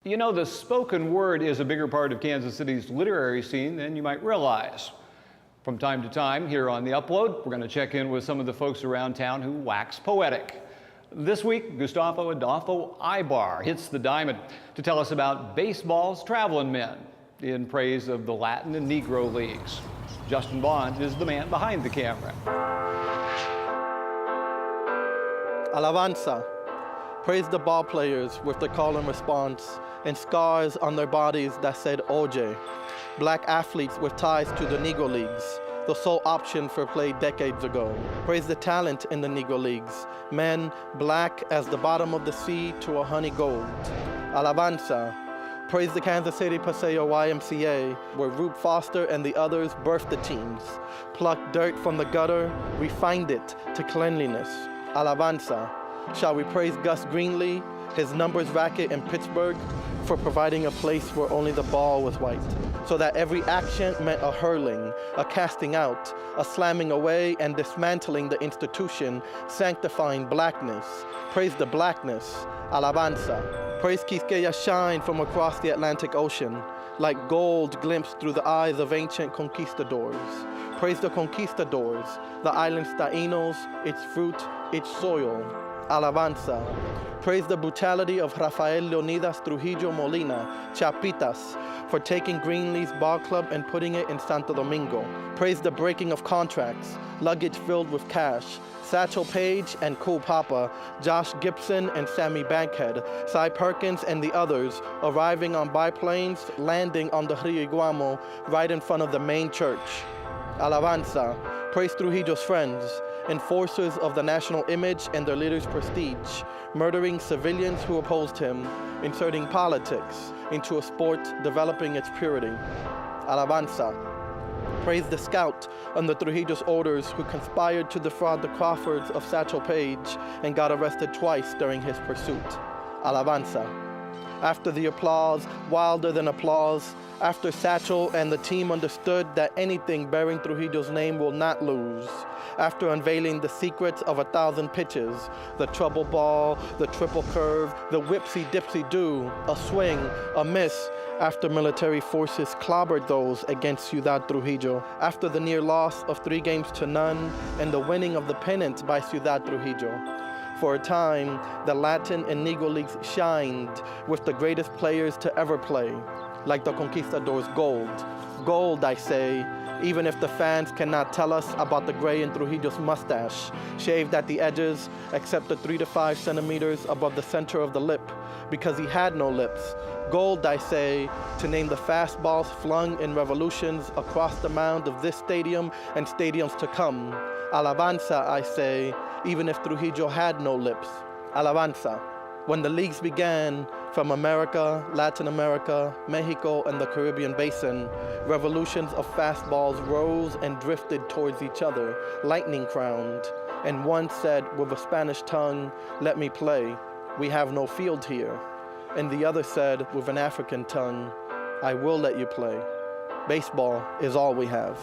You know, the spoken word is a bigger part of Kansas City's literary scene than you might realize. From time to time here on The Upload, we're going to check in with some of the folks around town who wax poetic. This week, Gustavo Adolfo Aybar hits the diamond to tell us about baseball's traveling men in praise of the Latin and Negro leagues. Justin Bond is the man behind the camera. Alabanza. Praise the ball players with the call and response and scars on their bodies that said Oye. Black athletes with ties to the Negro Leagues, the sole option for play decades ago. Praise the talent in the Negro Leagues, men black as the bottom of the sea to a honey gold. Alabanza. Praise the Kansas City Paseo YMCA, where Rube Foster and the others birthed the teams. Plucked dirt from the gutter, refined it to cleanliness. Alabanza. Shall we praise Gus Greenlee, his numbers racket in Pittsburgh, for providing a place where only the ball was white, so that every action meant a hurling, a casting out, a slamming away and dismantling the institution, sanctifying blackness. Praise the blackness. Alabanza. Praise Quisqueya shine from across the Atlantic Ocean, like gold glimpsed through the eyes of ancient conquistadors. Praise the conquistadors, the island's Taínos, its fruit, its soil. Alabanza. Praise the brutality of Rafael Leonidas Trujillo Molina, Chapitas, for taking Greenlee's ball club and putting it in Santo Domingo. Praise the breaking of contracts, luggage filled with cash, Satchel Paige and Cool Papa, Josh Gibson and Sammy Bankhead, Cy Perkins and the others arriving on biplanes, landing on the Rio Iguamo right in front of the main church. Alabanza. Praise Trujillo's friends, enforcers of the national image and their leaders' prestige, murdering civilians who opposed him, inserting politics into a sport developing its purity. Alabanza. Praise the scout under Trujillo's orders who conspired to defraud the Crawfords of Satchel Paige and got arrested twice during his pursuit. Alabanza. After the applause, wilder than applause, after Satchel and the team understood that anything bearing Trujillo's name will not lose, after unveiling the secrets of 1,000 pitches, the trouble ball, the triple curve, the whipsy-dipsy-do, a swing, a miss, after military forces clobbered those against Ciudad Trujillo, after the near loss of 3-0 and the winning of the pennant by Ciudad Trujillo. For a time, the Latin and Negro Leagues shined with the greatest players to ever play, like the Conquistadors' gold. Gold, I say, even if the fans cannot tell us about the gray in Trujillo's mustache, shaved at the edges, except the 3 to 5 centimeters above the center of the lip, because he had no lips. Gold, I say, to name the fastballs flung in revolutions across the mound of this stadium and stadiums to come. Alabanza, I say, even if Trujillo had no lips. Alabanza. When the leagues began, from America, Latin America, Mexico, and the Caribbean basin, revolutions of fastballs rose and drifted towards each other, lightning-crowned. And one said with a Spanish tongue, "Let me play, we have no field here." And the other said with an African tongue, "I will let you play. Baseball is all we have."